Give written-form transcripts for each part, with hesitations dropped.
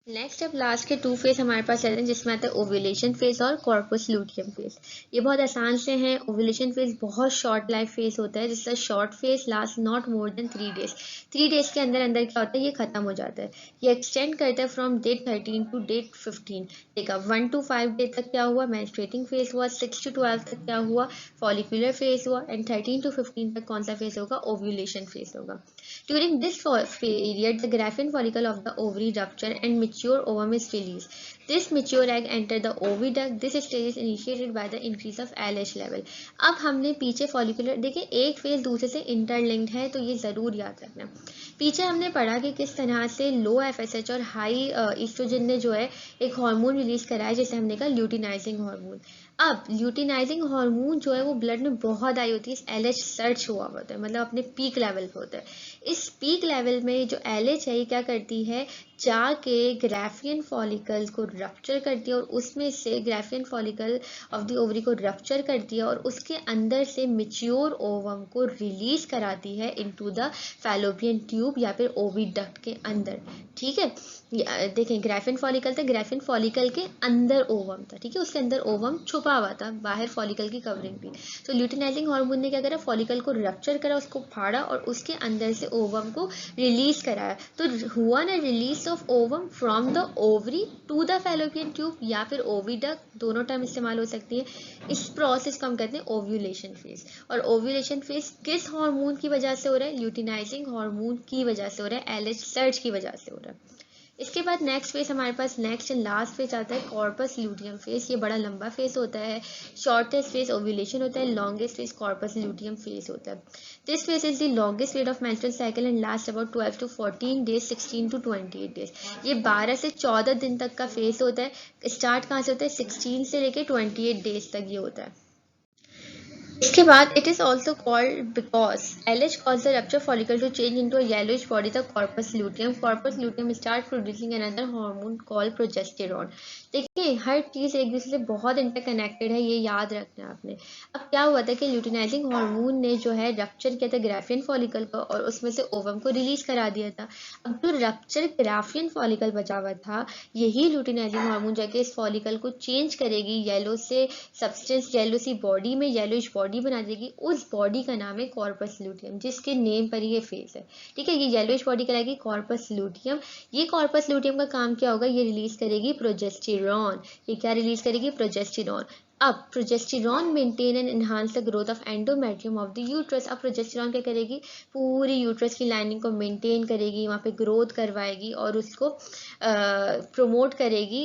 Next अब last के 2 phase हमारे पास रहते हैं, जिसमें आता है ओव्यूलेशन फेज और कॉर्पस लूटियम फेज। ये बहुत आसान से हैं। ओव्यूलेशन फेज बहुत शॉर्ट लाइफ फेज होता है, जिसका short phase last not more than 3 days. 3 days के अंदर अंदर क्या होता है, ये खत्म हो जाता है। ये एक्सटेंड करता है फ्रॉम डे 13 टू डे 15। देखा 1 to 5 डे तक क्या हुआ, मेंस्ट्रुएटिंग फेज हुआ। 6 to 12 तक क्या हुआ, फॉलिकुलर फेज हुआ। एंड 13 to 15 तक कौन सा फेज होगा, ओव्यूलेशन फेज होगा। During this period, the graphene follicle of the ovary rupture and mature ovum is released. This mature egg enter the oviduct. This stage is initiated by the increase of LH level. अब हमने पीछे follicular देखिए, एक phase दूसरे से interlinked है, तो ये जरूर याद रखना। पीछे हमने पढ़ा कि किस तरह से लो एफएसएच और हाई ईस्ट्रोजन ने जो है एक हार्मोन रिलीज कराया, जिसे हमने कहा ल्यूटिनाइजिंग हार्मोन। अब ल्यूटिनाइजिंग हार्मोन जो है वो ब्लड में बहुत आई होती है, एलएच सर्च हुआ होता है, मतलब अपने पीक लेवल पे होता है। इस पीक लेवल में जो एलएच है ये क्या करती है, जाके ग्राफियन फॉलिकल को रप्चर करती है, और उसमें से Graafian follicle of the ovary को रप्चर करती है, और उसके अंदर से मेच्योर ओवम को रिलीज कराती है इनटू द फैलोपियन ट्यूब या फिर ओविडक्ट के अंदर। ठीक है, देखें ग्राफियन फॉलिकल था, ग्राफियन फॉलिकल के अंदर ओवम था। ठीक है, उसके अंदर ओवम छुपा हुआ था, बाहर फॉलिकल की कवरिंग थी। तो ल्यूटिनाइजिंग हार्मोन ने क्या करा, फॉलिकल को रप्चर करा, उसको फाड़ा और उसके अंदर से ओवम को रिलीज कराया। तो हुआ ना release of ovum from the ovary to the fallopian tube या फिर ओविडक्ट, दोनों टर्म इस्तेमाल हो सकती है। इस प्रोसेस को हम कहते हैं ओव्यूलेशन फेज। और ओव्यूलेशन फेज किस हार्मोन की वजह से हो रहा है, ल्यूटिनाइजिंग हार्मोन की वजह से हो रहा है, एलएच सर्च की वजह से हो रहा है। इसके बाद नेक्स्ट फेज हमारे पास नेक्स्ट एंड लास्ट फेज आता है कॉर्पस ल्यूटियम फेज। ये बड़ा लंबा फेज होता है। शॉर्टेस्ट फेज ओव्यूलेशन होता है, longest phase corpus luteum phase होता है। This phase is the longest period of menstrual cycle and last about 12 to 14 days, 16 to 28 days. ये 12 से 14 दिन तक का फेज होता है। स्टार्ट कहाँ से होता है, 16 से लेके 28 डेज तक ये होता है। इसके बाद it is also called because LH cause the rupture follicle to change into a yellowish body, the corpus luteum. Corpus luteum start producing another hormone called progesterone. देखिए हर चीज एक दूसरे से बहुत इंटरकनेक्टेड है, ये याद रखना है आपने। अब क्या हुआ था कि ल्यूटिनाइजिंग हार्मोन ने जो है रप्चर किया था ग्राफियन फॉलिकल को, और उसमें से ओवम को रिलीज करा दिया था। अब जो रप्चर ग्राफियन फॉलिकल बचा हुआ था, यही ल्यूटिनाइजिंग हार्मोन जाके इस फॉलिकल को चेंज करेगी, येलो से सब्सटेंस येलो सी बॉडी में येलोइश बॉडी बना देगी। उस बॉडी का नाम है कॉर्पस लूटियम, जिसके नेम पर ये फेज है। ठीक है, ये येलोइश बॉडी कहलाएगी कॉर्पस लूटियम। ये कॉर्पस लूटियम का काम क्या होगा, ये रिलीज करेगी प्रोजेस्टेरॉन। ये क्या रिलीज करेगी, प्रोजेस्टेरॉन। अब progesterone maintain and enhance the growth of endometrium of the uterus. अब प्रोजेस्टेरॉन क्या करेगी, पूरी यूट्रस की लाइनिंग को मेंटेन करेगी, वहाँ पे ग्रोथ करवाएगी और उसको प्रमोट करेगी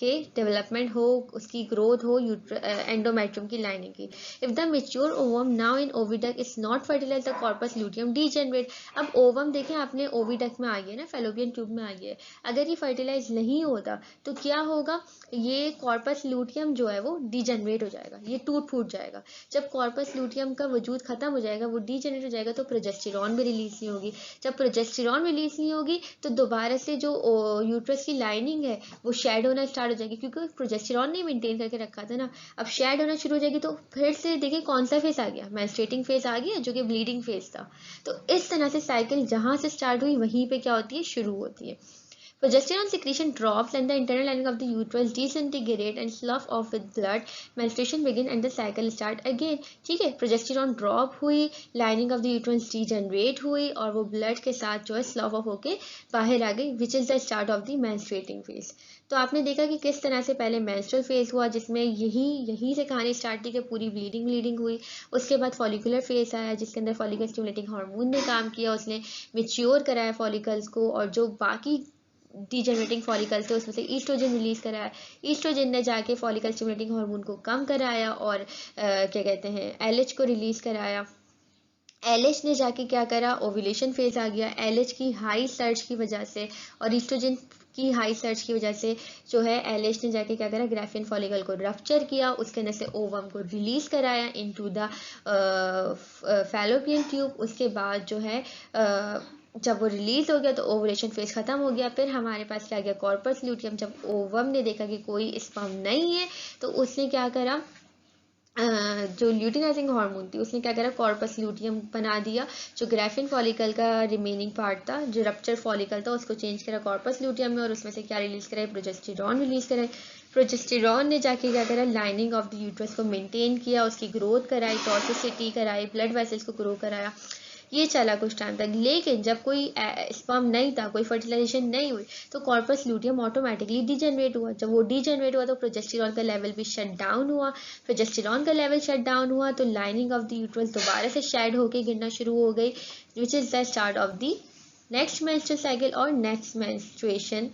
कि डेवलपमेंट हो, उसकी ग्रोथ हो एंडोमेट्रियम की लाइनिंग की। If the mature ovum now in oviduct is not fertilise, the corpus luteum degenerate. अब ओवम देखें आपने ओविडक्ट में आ गया ना, फैलोपियन ट्यूब में आ गया है। अगर ये फर्टिलाइज नहीं होता तो क्या होगा, ये कॉर्पस लूटियम जो है वो डीजेनरेट हो जाएगा, ये टूट फूट जाएगा। जब कॉर्पस लूटियम का वजूद खत्म हो जाएगा, वो डीजेनरेट हो जाएगा, तो प्रोजेस्टेरॉन भी रिलीज नहीं होगी। जब प्रोजेस्टेरॉन रिलीज नहीं होगी तो दोबारा से जो यूट्रस की लाइनिंग है वो शेड होना स्टार्ट हो जाएगी, क्योंकि प्रोजेस्टेरॉन नहीं मेंटेन करके रखा था ना। अब शेड होना शुरू हो जाएगी, तो फिर से देखिए कौन सा फेज आ गया, मेंस्ट्रुएटिंग फेज आ गया, जो कि ब्लीडिंग फेज था। तो इस तरह से साइकिल जहां से स्टार्ट हुई वहीं पे क्या होती है, शुरू होती है। Progesterone secretion drops and the internal lining of the uterus disintegrate and slough off with blood. Menstruation begin and the cycle start again. ठीक है, प्रोजेस्टेरॉन ड्रॉप हुई, lining of the uterus degenerate हुई, और वो ब्लड के साथ जो है स्लाउफ ऑफ होके बाहर आ गई, which is the start of the menstruating phase. तो आपने देखा कि किस तरह से पहले मेंस्ट्रुअल फेज हुआ, जिसमें यही से कहानी स्टार्ट थी कि पूरी ब्लीडिंग हुई। उसके बाद फॉलिकुलर फेज आया, जिसके अंदर फॉलिकल स्टिमुलेटिंग हार्मोन ने काम किया, उसने मेच्योर कराया फॉलिकल्स को, और जो बाकी डीजेनरेटिंग फॉलिकल थे उसमें से ईस्ट्रोजन रिलीज कराया। ईस्ट्रोजन ने जाके फॉलिकल स्टिमुलेटिंग हार्मोन को कम कराया, और क्या कहते हैं, एलएच को रिलीज कराया। एलएच ने जाके क्या करा, ओव्यूलेशन फेज आ गया। एलएच की हाई सर्च की वजह से और ईस्ट्रोजन की हाई सर्च की वजह से जो है एलएच ने जाके क्या करा, ग्राफियन फॉलिकल को रप्चर किया, उसके अंदर से ओवम को रिलीज कराया इनटू द फैलोपियन ट्यूब। उसके बाद जो है जब वो रिलीज हो गया तो ओवुलेशन फेज खत्म हो गया। फिर हमारे पास क्या गया, कॉर्पस ल्यूटियम। जब ओवम ने देखा कि कोई स्पर्म नहीं है तो उसने क्या करा, जो ल्यूटिनाइजिंग हार्मोन थी उसने क्या करा, कॉर्पस ल्यूटियम बना दिया, जो ग्राफिन फॉलिकल का रिमेनिंग पार्ट था, जो रप्चर फॉलिकल था, उसको चेंज करा कॉर्पस ल्यूटियम में, और उसमें से क्या रिलीज कराई, प्रोजेस्टेरॉन रिलीज कराई। प्रोजेस्टेरॉन ने जाके क्या करा, लाइनिंग ऑफ द यूट्रस को मेंटेन किया, उसकी ग्रोथ कराई, टॉक्सिसिटी कराई, ब्लड वेसल्स को ग्रो कराया। ये चला कुछ टाइम तक, लेकिन जब कोई स्पर्म नहीं था, कोई फर्टिलाइजेशन नहीं हुई, तो कॉर्पस ल्यूटियम ऑटोमेटिकली डिजेनरेट हुआ। जब वो डिजेनरेट हुआ तो प्रोजेस्टेरॉन का लेवल भी शट डाउन हुआ। प्रोजेस्टेरॉन का लेवल शट डाउन हुआ तो लाइनिंग ऑफ द यूट्रस दोबारा से शेड होके गिरना शुरू हो गई, which is the start of the next menstrual cycle और नेक्स्ट मेंस्ट्रुएशन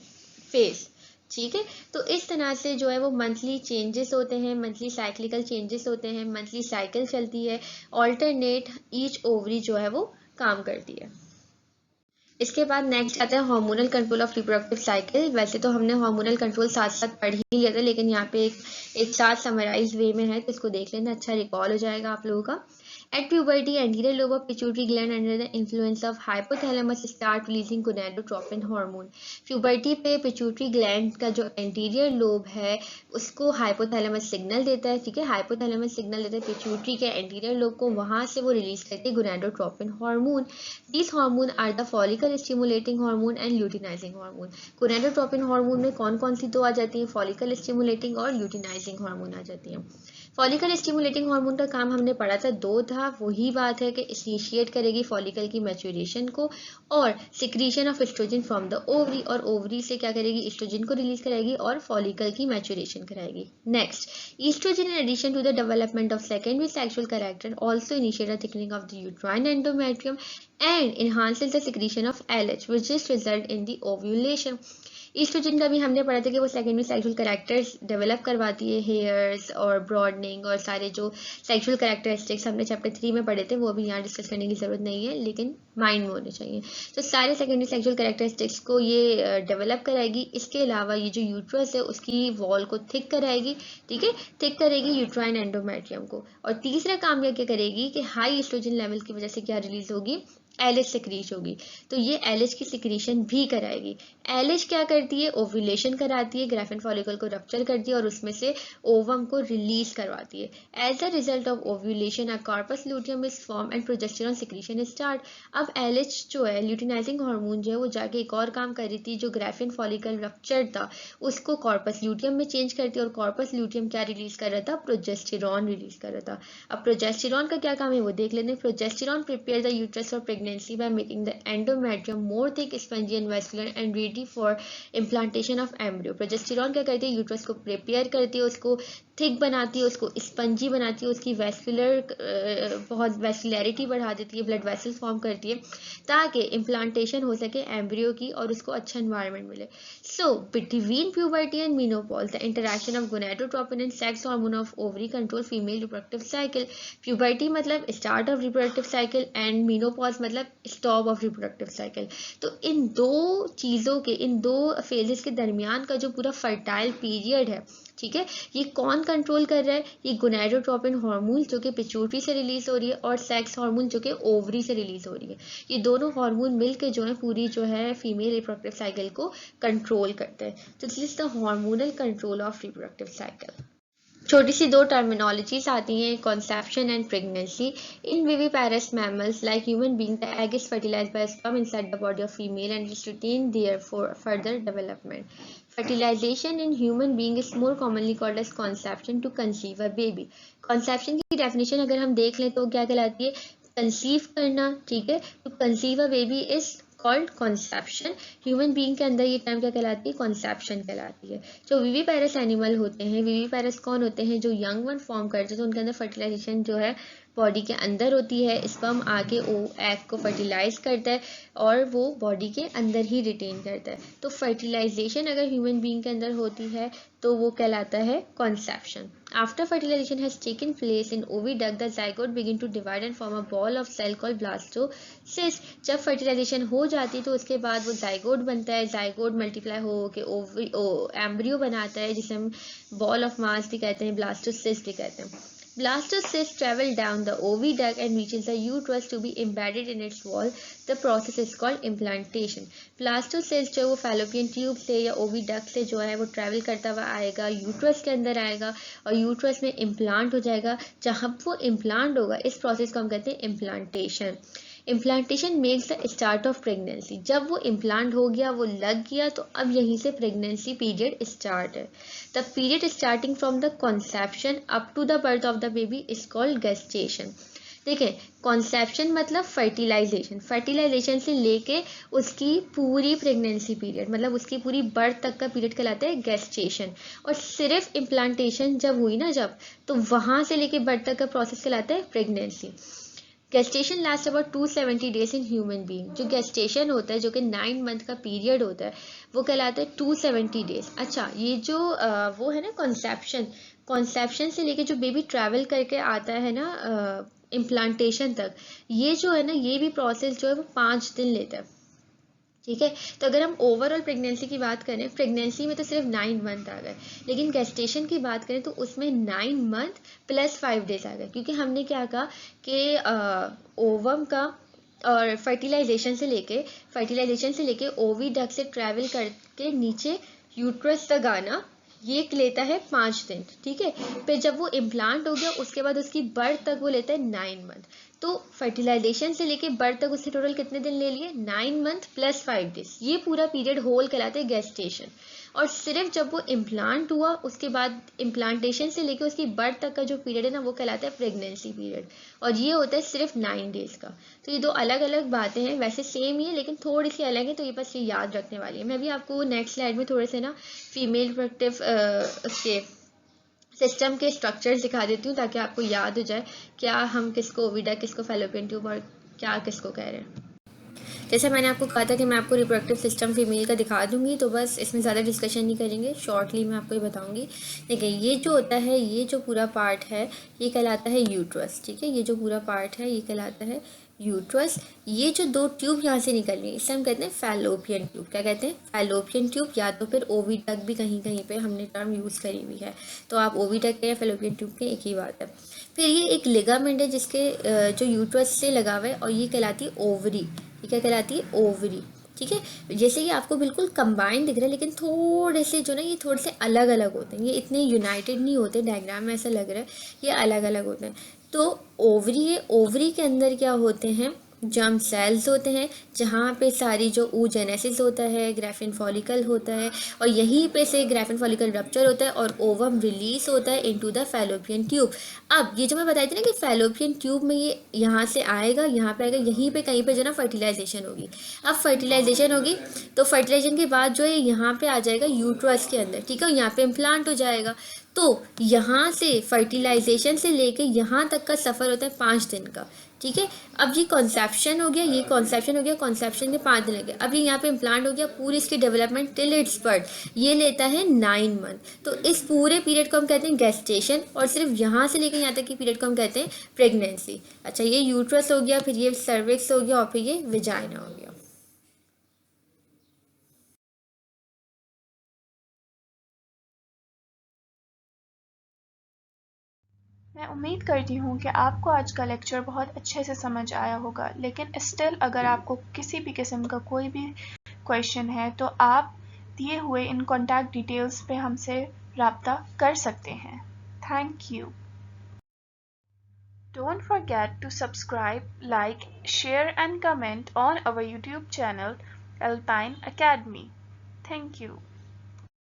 फेज। ठीक है, तो इस तरह से जो है वो मंथली चेंजेस होते हैं, मंथली साइक्लिकल चेंजेस होते हैं, मंथली साइकिल चलती है, ऑल्टरनेट ईच ओवरी जो है वो काम करती है। इसके बाद नेक्स्ट आता है hormonal control of reproductive cycle. वैसे तो हमने हार्मोनल कंट्रोल साथ साथ पढ़ ही लिया था, लेकिन यहाँ पे एक साथ समराइज वे में है, तो इसको देख लेना, अच्छा रिकॉल हो जाएगा आप लोगों का। At puberty, anterior lobe of pituitary gland under the influence of hypothalamus start releasing gonadotropin hormone. Puberty पे pituitary gland का जो anterior lobe है उसको hypothalamus signal देता है, ठीक है, hypothalamus signal देता है pituitary के anterior lobe को, वहाँ से वो release करते हैं gonadotropin hormone. These hormones are the follicle stimulating hormone and luteinizing hormone. gonadotropin hormone में कौन कौन सी दो आ जाती हैं, follicle stimulating और luteinizing hormone आ जाती हैं। फॉलिकल स्टिमुलेटिंग हार्मोन का काम हमने पढ़ा था, दो था, वही बात है कि इनिशिएट करेगी फॉलिकल की मैच्योरेशन को और secretion of oestrogen from the ovary, और ओवरी से क्या करेगी, एस्ट्रोजन को रिलीज कराएगी और फॉलिकल की मैच्योरेशन कराएगी। Next, oestrogen in addition to the development of secondary sexual character also initiate the thickening of the uterine endometrium and enhances the secretion of LH which is result in the ovulation. Oestrogen का भी हमने पढ़ा था कि वो secondary sexual characters develop करवाती है, hairs और ब्रॉडनिंग और सारे जो सेक्सुअल कैरेक्टरिस्टिक्स हमने चैप्टर 3 में पढ़े थे, वो भी यहाँ डिस्कस करने की ज़रूरत नहीं है, लेकिन माइंड में होने चाहिए। तो सारे सेकेंडरी सेक्सुअल कैरेक्टरिस्टिक्स को ये डेवलप कराएगी। इसके अलावा ये जो यूट्रस है उसकी वॉल को थिक कराएगी, ठीक है, थिक करेगी यूट्राइन एंडोमेट्रियम को। और तीसरा काम क्या करेगी कि हाई एस्ट्रोजन लेवल की वजह से क्या रिलीज होगी, एलएच सिक्रीश होगी, तो ये एलएच की सिक्रीशन भी कराएगी। एलएच क्या करती है, ओव्यूलेशन कराती है, ग्राफिन फॉलिकल को रप्चर करती है और उसमें से ओवम को रिलीज करवाती है। As a result of ovulation a corpus luteum is form and progesterone secretion start. अब एलएच जो है, ल्यूटिनाइजिंग हार्मोन जो है, वो जाके एक और काम कर रही थी, जो ग्राफिन फॉलिकल रप्चर था उसको कॉर्पस ल्यूटियम में चेंज करती है, और कॉर्पस ल्यूटियम क्या रिलीज कर रहा था, प्रोजेस्टेरॉन रिलीज कर रहा था। अब प्रोजेस्टेरॉन का क्या काम है वो देख लेते हैं। Progesterone prepare the uterus for pregnancy by making the endometrium more thick, spongy and vascular and ready for implantation of embryo. Progesterone क्या करती है, यूट्रस को प्रिपेयर करती है, उसको थिक बनाती है, उसको स्पंजी बनाती है, उसकी वैस्कुलर बहुत वैस्कुलैरिटी बढ़ा देती है, ब्लड वेसल्स फॉर्म करती है ताकि इम्प्लांटेशन हो सके एम्ब्रियो की और उसको अच्छा एनवायरनमेंट मिले। So between puberty and menopause the interaction of gonadotropin and sex hormone of ovary control female reproductive cycle. Puberty मतलब start of reproductive cycle and menopause मतलब स्टॉप ऑफ रिप्रोडक्टिव साइकिल। तो इन दो चीज़ों के, इन दो फेजेस के दरमियान का जो पूरा फर्टाइल पीरियड है, ठीक है, ये कौन कंट्रोल कर रहा है, ये गोनाडोट्रोपिन हार्मोन जो कि पिट्यूटरी से रिलीज हो रही है और सेक्स हार्मोन जो कि ओवरी से रिलीज हो रही है। ये दोनों हार्मोन मिलके जो है पूरी जो है फीमेल रिप्रोडक्टिव साइकिल को कंट्रोल करते हैं। तो this is the hormonal control of reproductive cycle. छोटी सी दो टर्मिनोलॉजीज आती हैं, conception and pregnancy. In viviparous mammals like human being the egg is fertilised by sperm inside the body of female and is retained there for further development. Fertilization in human being is more commonly called as conception to conceive a baby. Conception की definition अगर हम देख लें तो क्या कहलाती है, conceive करना, ठीक है, तो conceive a baby is called conception. Human being के अंदर ये टर्म क्या कहलाती है, कॉन्सेप्शन कहलाती है। जो विविपेरस एनिमल होते हैं, विविपेरस कौन होते हैं, जो यंग वन फॉर्म करते हैं, तो उनके अंदर फर्टिलाइजेशन जो है बॉडी के अंदर होती है, स्पर्म आके वो एग को फर्टिलाइज करता है और वो बॉडी के अंदर ही रिटेन करता है। तो फर्टिलाइजेशन अगर ह्यूमन बीइंग के अंदर होती है तो वो कहलाता है conception. After fertilization has taken place in oviduct, the zygote begin to divide and form a ball of cell called blastocyst. जब फर्टिलाइजेशन हो जाती है तो उसके बाद वो जाइगोट बनता है, जाइगोट मल्टीप्लाई हो के एम्ब्रियो बनाता है जिसे हम बॉल ऑफ मास भी कहते हैं, ब्लास्टोसिस्ट भी कहते हैं। Blastocysts travel down the oviduct and reaches the uterus to be embedded in its wall. The process is called implantation. Blastocyst जो वो fallopian tube से या oviduct से जो है वो travel करता हुआ आएगा, यूट्रस के अंदर आएगा और यूट्रस में इम्प्लांट हो जाएगा. जहाँ वो इम्प्लांट होगा इस प्रोसेस को हम कहते हैं implantation. Implantation makes the start of pregnancy. जब वो इम्प्लांट हो गया, वो लग गया, तो अब यहीं से प्रेगनेंसी पीरियड स्टार्ट है. The period starting from the conception up to the birth of the baby is called gestation. देखिए, कॉन्सेप्शन मतलब फर्टिलाइजेशन. फर्टिलाइजेशन से लेके उसकी पूरी प्रेगनेंसी पीरियड मतलब उसकी पूरी बर्थ तक का पीरियड कहलाता है गेस्टेशन. और सिर्फ इम्प्लांटेशन जब हुई ना, जब तो वहाँ से लेके बर्थ तक का प्रोसेस कहलाता है pregnancy. Gestation last about 270 days in human being. जो गेस्टेशन होता है, जो कि 9 मंथ का पीरियड होता है, वो कहलाता है 270 डेज. अच्छा, ये जो वो है ना कॉन्सेप्शन से लेके जो बेबी ट्रैवल करके आता है ना इम्प्लांटेशन तक, ये जो है ना, ये भी प्रोसेस जो है वो 5 दिन लेता है. ठीक है. तो अगर हम ओवरऑल प्रेगनेंसी की बात करें, प्रेगनेंसी में तो सिर्फ 9 मंथ आ गए, लेकिन गेस्टेशन की बात करें तो उसमें 9 मंथ प्लस 5 डेज आ गए. क्योंकि हमने क्या कहा कि ओवम का और फर्टिलाइजेशन से लेके ओविडक्ट से ट्रैवल करके नीचे यूट्रस तक आना, ये लेता है 5 दिन. ठीक है. फिर जब वो इम्प्लांट हो गया, उसके बाद उसकी बर्थ तक वो लेता है 9 मंथ. तो फर्टिलाइजेशन से लेके बर्थ तक उसने टोटल कितने दिन ले लिए? 9 मंथ प्लस 5 डेज. ये पूरा पीरियड होल कहलाता है गेस्टेशन. और सिर्फ जब वो इम्प्लांट हुआ, उसके बाद इम्प्लांटेशन से लेके उसकी बर्थ तक का जो पीरियड है ना, वो कहलाता है प्रेगनेंसी पीरियड. और ये होता है सिर्फ 9 डेज का. तो ये दो अलग अलग बातें हैं, वैसे सेम ही है लेकिन थोड़ी सी अलग है, तो ये बस ये याद रखने वाली है. मैं भी आपको नेक्स्ट स्लाइड में थोड़े से ना फीमेल रिप्रोडक्टिव उसके सिस्टम के स्ट्रक्चर्स दिखा देती हूँ, ताकि आपको याद हो जाए क्या हम किसको ओविडा, किसको फैलोपियन ट्यूब और क्या किसको कह रहे हैं. जैसे मैंने आपको कहा था कि मैं आपको रिप्रोडक्टिव सिस्टम फीमेल का दिखा दूंगी, तो बस इसमें ज़्यादा डिस्कशन नहीं करेंगे, शॉर्टली मैं आपको ये बताऊंगी. देखिए, ये जो होता है, ये जो पूरा पार्ट है, ये कहलाता है यूट्रस. ठीक है. ये जो पूरा पार्ट है, ये कहलाता है यूट्रस. ये जो 2 ट्यूब यहाँ से निकल रही है, इसे हम कहते हैं फैलोपियन ट्यूब. क्या कहते हैं? Fallopian tube. या तो फिर ओविडक्ट भी कहीं कहीं पे हमने टर्म यूज़ करी हुई है, तो आप ओविडक्ट या फैलोपियन ट्यूब के एक ही बात है. फिर ये एक लिगामेंट है जिसके जो यूट्रस से लगा हुआ है, और ये कहलाती है ओवरी. ये क्या कहलाती है? ओवरी. ठीक है. जैसे ये आपको बिल्कुल कंबाइन दिख रहा है, लेकिन थोड़े से जो ना, ये थोड़े से अलग अलग होते हैं. ये इतने यूनाइटेड नहीं होते, डायग्राम में ऐसा लग रहा है, ये अलग अलग होते हैं. तो ओवरी है. ओवरी के अंदर क्या होते हैं? जर्म सेल्स होते हैं, जहाँ पे सारी जो oogenesis होता है, ग्राफिन फॉलिकल होता है, और यहीं पे से ग्राफिन फॉलिकल रप्चर होता है और ओवम रिलीज होता है इनटू द फैलोपियन ट्यूब. अब ये जो मैं बताई थी ना कि फैलोपियन ट्यूब में ये यहाँ से आएगा, यहाँ पे आएगा, यहीं पे कहीं पे जो ना फर्टिलाइजेशन होगी. अब फर्टिलाइजेशन होगी तो फर्टिलाइजेशन के बाद जो है यहाँ पे आ जाएगा यूट्रस के अंदर. ठीक है. यहाँ पे इम्प्लांट हो जाएगा. तो यहाँ से फर्टिलाइजेशन से लेके यहाँ तक का सफ़र होता है 5 दिन का. ठीक है. अब ये कॉन्सेप्शन हो गया, ये कॉन्सेप्शन हो गया, कॉन्सेप्शन में 5 दिन लगे. अब ये यहाँ पे इम्प्लांट हो गया, पूरी इसकी डेवलपमेंट टिल इट्स बर्थ, ये लेता है 9 मंथ. तो इस पूरे पीरियड को हम कहते हैं गेस्टेशन, और सिर्फ यहाँ से लेकर यहाँ तक की पीरियड को हम कहते हैं प्रेगनेंसी. अच्छा, ये यूट्रस हो गया, फिर ये सर्विक्स हो गया, और फिर ये विजाइना हो गया. मैं उम्मीद करती हूँ कि आपको आज का लेक्चर बहुत अच्छे से समझ आया होगा, लेकिन स्टिल अगर आपको किसी भी किस्म का कोई भी क्वेश्चन है तो आप दिए हुए इन कॉन्टैक्ट डिटेल्स पे हमसे राब्ता कर सकते हैं. Thank you. Don't forget to subscribe, like, share and comment on our YouTube channel Alpine Academy. Thank you.